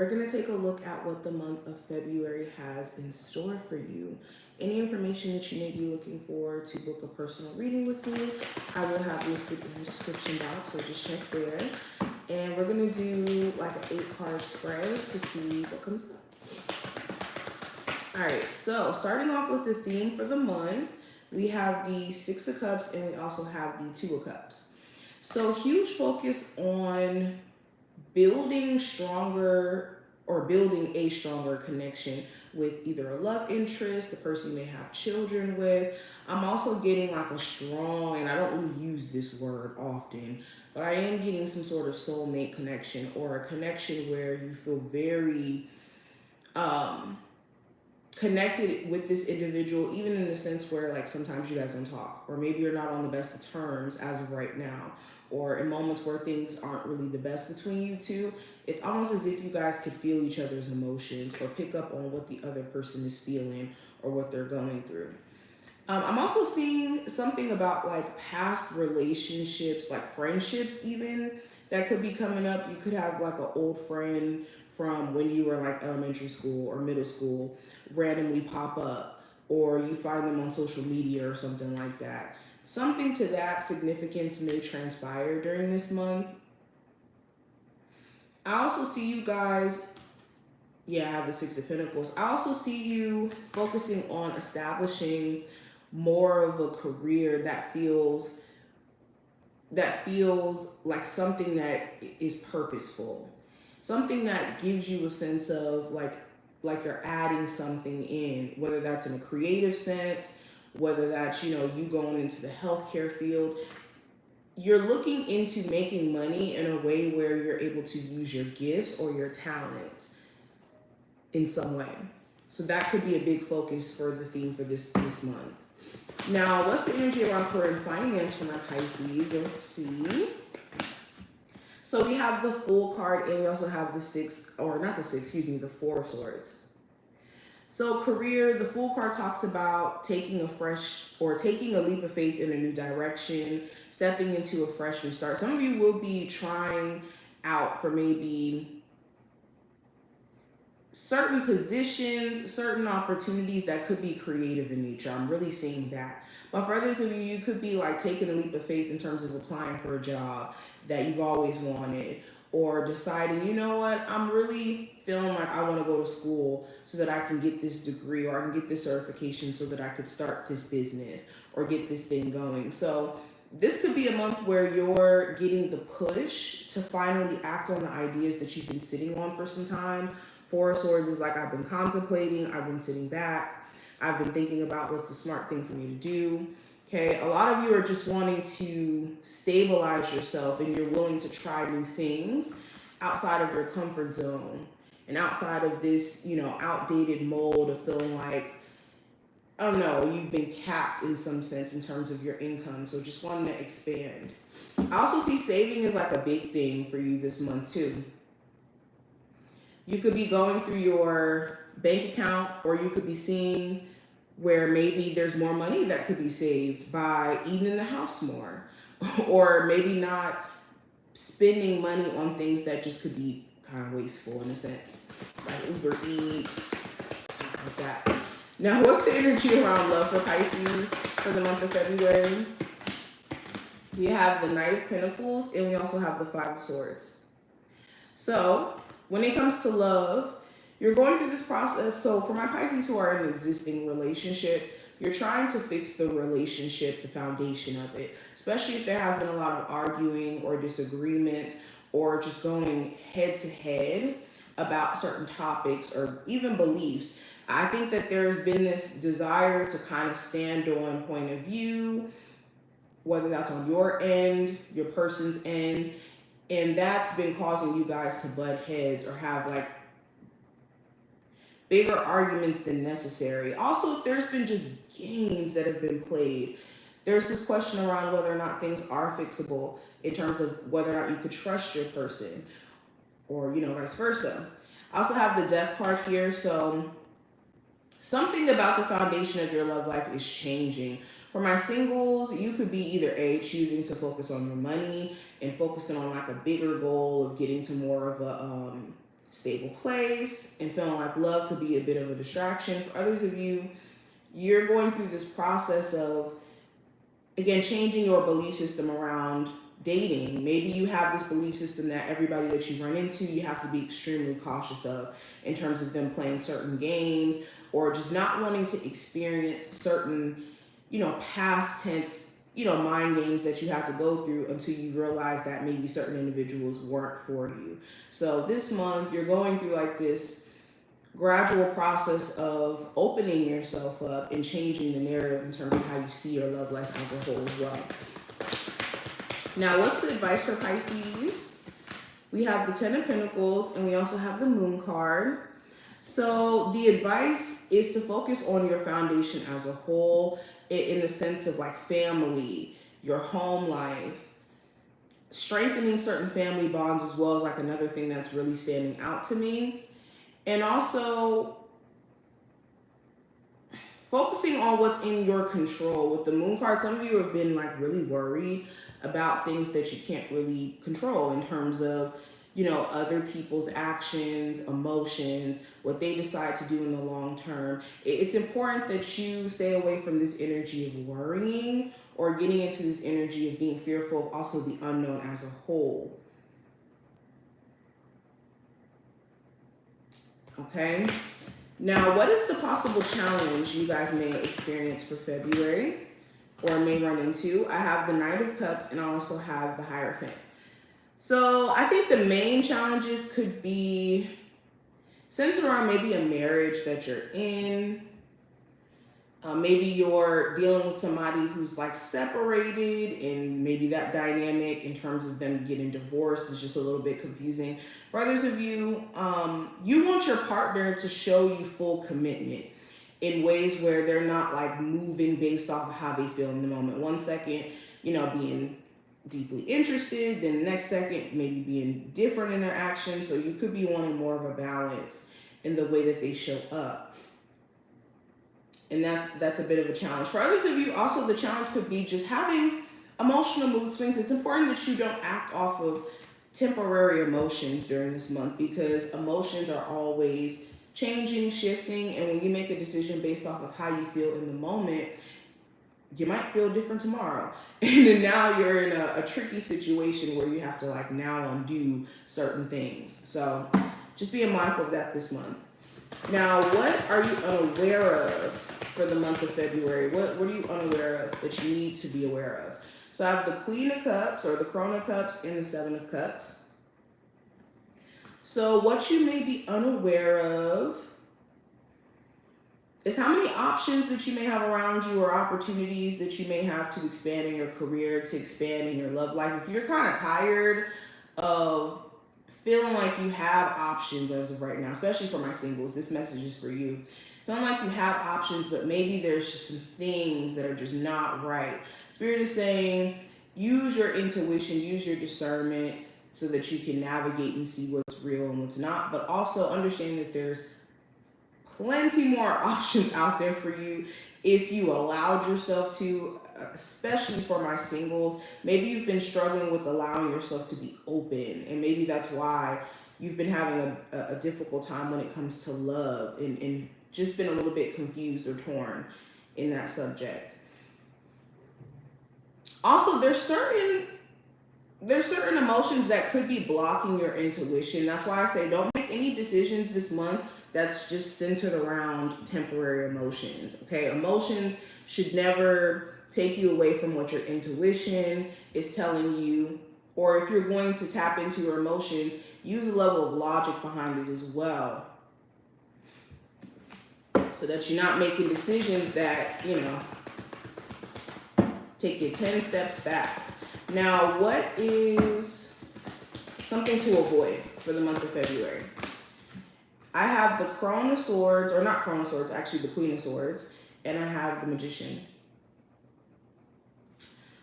We're going to take a look at what the month of February has in store for you. Any information that you may be looking for to book a personal reading with me, I will have listed in the description box, so just check there. And we're going to do like an 8-card spread to see what comes up. All right, so starting off with the theme for the month, we have the 6 of Cups and we also have the 2 of Cups. So huge focus on building stronger or building a stronger connection with either a love interest, the person you may have children with. I'm also getting like a strong, and I don't really use this word often, but I am getting some sort of soulmate connection, or a connection where you feel very connected with this individual, even in the sense where like sometimes you guys don't talk, or maybe you're not on the best of terms as of right now, or in moments where things aren't really the best between you two. It's almost as if you guys could feel each other's emotions or pick up on what the other person is feeling or what they're going through. I'm also seeing something about like past relationships, like friendships even, that could be coming up. You could have like an old friend from when you were like elementary school or middle school randomly pop up, or you find them on social media or something like that. Something to that significance may transpire during this month. I also see you guys, yeah, I have the 6 of Pentacles. I also see you focusing on establishing more of a career that feels like something that is purposeful, something that gives you a sense of like you're adding something in, whether that's in a creative sense, whether that's, you know, you going into the healthcare field. You're looking into making money in a way where you're able to use your gifts or your talents in some way. So that could be a big focus for the theme for this month. Now, what's the energy around career and finance for my Pisces? Let's see. So we have the Fool card, and we also have the 6, or not the 6, excuse me, the 4 of Swords. So career, the Fool card talks about taking a leap of faith in a new direction, stepping into a fresh new start. Some of you will be trying out for maybe certain positions, certain opportunities that could be creative in nature. I'm really seeing that. But for others of you, you could be like taking a leap of faith in terms of applying for a job that you've always wanted, or deciding, you know what, I'm really feeling like I want to go to school so that I can get this degree, or I can get this certification so that I could start this business or get this thing going. So this could be a month where you're getting the push to finally act on the ideas that you've been sitting on for some time. 4 of Swords is like, I've been contemplating, I've been sitting back, I've been thinking about what's the smart thing for me to do. Okay, a lot of you are just wanting to stabilize yourself, and you're willing to try new things outside of your comfort zone and outside of this, you know, outdated mold of feeling like, I don't know, you've been capped in some sense in terms of your income. So just wanting to expand. I also see saving is like a big thing for you this month too. You could be going through your bank account, or you could be seeing where maybe there's more money that could be saved by eating in the house more, or maybe not spending money on things that just could be kind of wasteful in a sense, like Uber Eats, stuff like that. Now, what's the energy around love for Pisces for the month of February? We have the Knight of Pentacles, and we also have the 5 of Swords. So when it comes to love, you're going through this process. So for my Pisces who are in an existing relationship, you're trying to fix the relationship, the foundation of it, especially if there has been a lot of arguing or disagreement, or just going head to head about certain topics or even beliefs. I think that there's been this desire to kind of stand on point of view, whether that's on your end, your person's end, and that's been causing you guys to butt heads or have like bigger arguments than necessary. Also, if there's been just games that have been played, there's this question around whether or not things are fixable in terms of whether or not you could trust your person, or, you know, vice versa. I also have the Death card here. So something about the foundation of your love life is changing. For my singles, you could be either A, choosing to focus on your money and focusing on like a bigger goal of getting to more of a stable place, and feeling like love could be a bit of a distraction. For others of you, you're going through this process of, again, changing your belief system around dating. Maybe you have this belief system that everybody that you run into, you have to be extremely cautious of in terms of them playing certain games or just not wanting to experience certain, past tense, mind games that you have to go through until you realize that maybe certain individuals weren't for you. So this month, you're going through like this gradual process of opening yourself up and changing the narrative in terms of how you see your love life as a whole as well. Now, what's the advice for Pisces? We have the 10 of Pentacles and we also have the Moon card. So the advice is to focus on your foundation as a whole in the sense of like family, your home life, strengthening certain family bonds as well as like another thing that's really standing out to me. And also focusing on what's in your control. With the Moon card, some of you have been like really worried about things that you can't really control in terms of, other people's actions, emotions, what they decide to do in the long term. It's important that you stay away from this energy of worrying or getting into this energy of being fearful of also the unknown as a whole. Okay. Now, what is the possible challenge you guys may experience for February or may run into? I have the Knight of Cups and I also have the Hierophant. So I think the main challenges could be centered around maybe a marriage that you're in. Maybe you're dealing with somebody who's like separated and maybe that dynamic in terms of them getting divorced is just a little bit confusing. For others of you, you want your partner to show you full commitment in ways where they're not like moving based off of how they feel in the moment. One second, being deeply interested, then the next second maybe being different in their actions. So you could be wanting more of a balance in the way that they show up. And that's a bit of a challenge. For others of you, also the challenge could be just having emotional mood swings. It's important that you don't act off of temporary emotions during this month because emotions are always changing, shifting, and when you make a decision based off of how you feel in the moment, you might feel different tomorrow. And then now you're in a tricky situation where you have to like now undo certain things. So just being mindful of that this month. Now, what are you unaware of for the month of February? What are you unaware of that you need to be aware of? So I have the Queen of Cups or the Crown of Cups and the Seven of Cups. So what you may be unaware of is how many options that you may have around you or opportunities that you may have to expand in your career, to expand in your love life. If you're kind of tired of feeling like you have options as of right now, especially for my singles, this message is for you. Feeling like you have options, but maybe there's just some things that are just not right. Spirit is saying, use your intuition, use your discernment so that you can navigate and see what's real and what's not, but also understand that there's plenty more options out there for you if you allowed yourself to, especially for my singles. Maybe you've been struggling with allowing yourself to be open, and maybe that's why you've been having a difficult time when it comes to love and just been a little bit confused or torn in that subject. Also, there's certain emotions that could be blocking your intuition. That's why I say don't make any decisions this month that's just centered around temporary emotions, okay? Emotions should never take you away from what your intuition is telling you, or if you're going to tap into your emotions, use a level of logic behind it as well, so that you're not making decisions that, take you 10 steps back. Now, what is something to avoid for the month of February? I have the Crown of Swords, or not Crown of Swords, actually the Queen of Swords, and I have the Magician.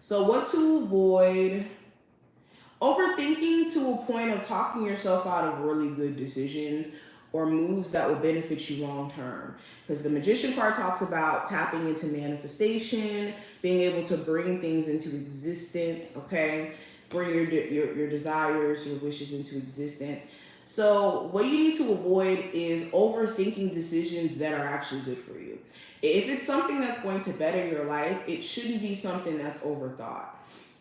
So what to avoid? Overthinking to a point of talking yourself out of really good decisions or moves that will benefit you long term. Because the Magician card talks about tapping into manifestation, being able to bring things into existence, okay? Bring your desires, your wishes into existence. So what you need to avoid is overthinking decisions that are actually good for you. If it's something that's going to better your life, it shouldn't be something that's overthought.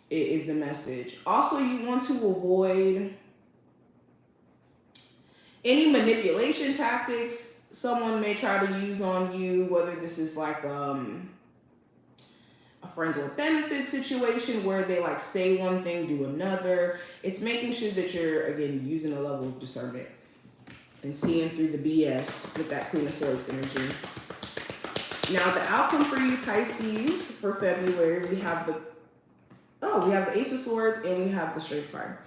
It is the message. Also, you want to avoid any manipulation tactics someone may try to use on you, whether this is like a friends with benefits situation where they like say one thing, do another. It's making sure that you're, again, using a level of discernment and seeing through the BS with that Queen of Swords energy. Now, the outcome for you, Pisces, for February, we have the Ace of Swords and we have the Strength card.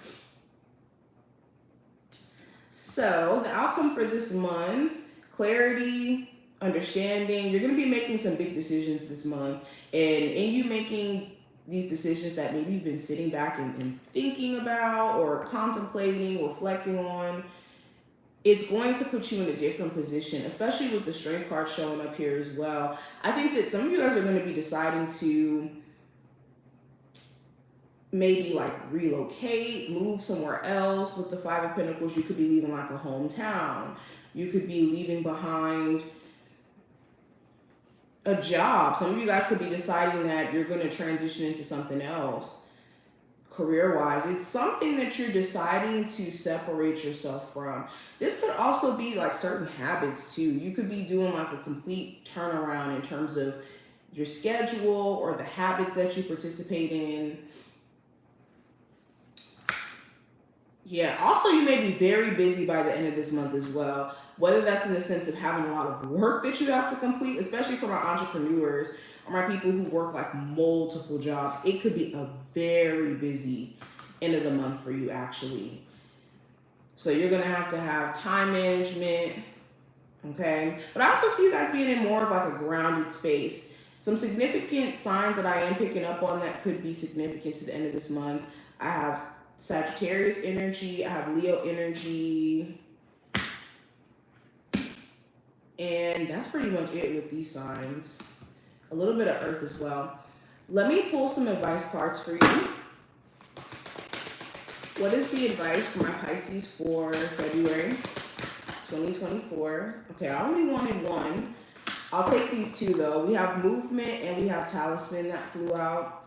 So the outcome for this month, clarity, understanding. You're going to be making some big decisions this month. And in you making these decisions that maybe you've been sitting back and thinking about or contemplating, reflecting on, it's going to put you in a different position, especially with the Strength card showing up here as well. I think that some of you guys are going to be deciding to maybe like relocate, move somewhere else. With the Five of Pentacles, you could be leaving like a hometown. You could be leaving behind a job. Some of you guys could be deciding that you're going to transition into something else career-wise. It's something that you're deciding to separate yourself from. This could also be like certain habits too. You could be doing like a complete turnaround in terms of your schedule or the habits that you participate in. Yeah, also you may be very busy by the end of this month as well, whether that's in the sense of having a lot of work that you have to complete, especially for my entrepreneurs or my people who work like multiple jobs. It could be a very busy end of the month for you actually. So you're going to have time management, okay? But I also see you guys being in more of like a grounded space. Some significant signs that I am picking up on that could be significant to the end of this month. I have Sagittarius energy, I have Leo energy, and that's pretty much it with these signs. A little bit of Earth as well. Let me pull some advice cards for you. What is the advice for my Pisces for February 2024? Okay, I only wanted one. I'll take these two though. We have movement and we have talisman that flew out.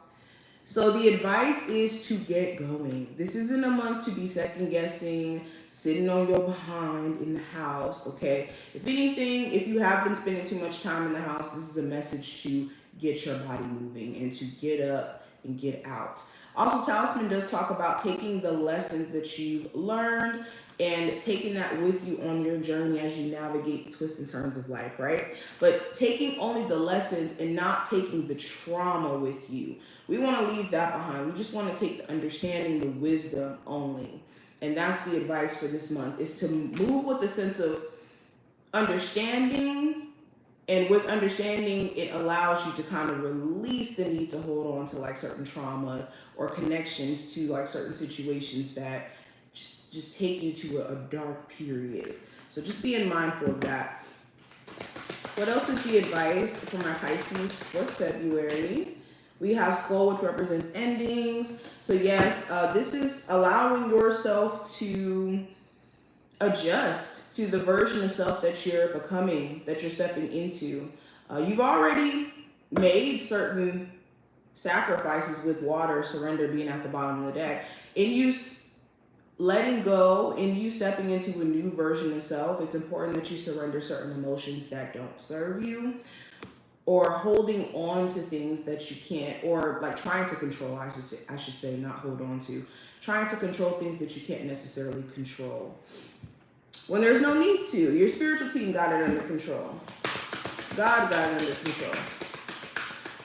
So the advice is to get going. This isn't a month to be second guessing, sitting on your behind in the house, okay? If anything, if you have been spending too much time in the house, this is a message to get your body moving and to get up and get out. Also, talisman does talk about taking the lessons that you've learned and taking that with you on your journey as you navigate the twists and turns of life, right? But taking only the lessons and not taking the trauma with you. We want to leave that behind. We just want to take the understanding, the wisdom only. And that's the advice for this month, is to move with a sense of understanding. And with understanding, it allows you to kind of release the need to hold on to like certain traumas or connections to like certain situations that just take you to a dark period. So just being mindful of that. What else is the advice for my Pisces for February? We have Skull, which represents endings. So yes, this is allowing yourself to adjust to the version of self that you're becoming, that you're stepping into. You've already made certain sacrifices with water, surrender being at the bottom of the deck. In you letting go, in you stepping into a new version of self, it's important that you surrender certain emotions that don't serve you, or holding on to things that you can't, or like trying to control, I should say, not hold on to. Trying to control things that you can't necessarily control when there's no need to. Your spiritual team got it under control. God got it under control.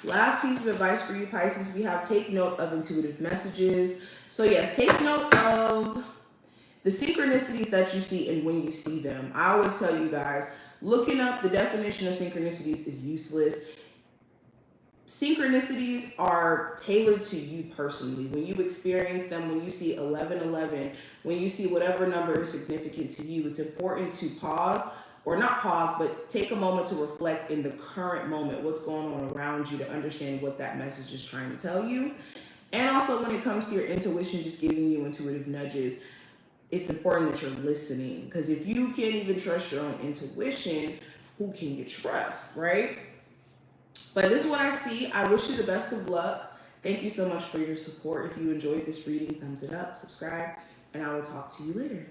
Last piece of advice for you, Pisces, we have take note of intuitive messages. So yes, take note of the synchronicities that you see and when you see them. I always tell you guys, looking up the definition of synchronicities is useless. Synchronicities are tailored to you personally. When you experience them, when you see 1111, when you see whatever number is significant to you, it's important to pause, or not pause, but take a moment to reflect in the current moment, what's going on around you, to understand what that message is trying to tell you. And also when it comes to your intuition, just giving you intuitive nudges. it's important that you're listening, because if you can't even trust your own intuition, who can you trust, right? But this is what I see. I wish you the best of luck. Thank you so much for your support. If you enjoyed this reading, thumbs it up, subscribe, and I will talk to you later.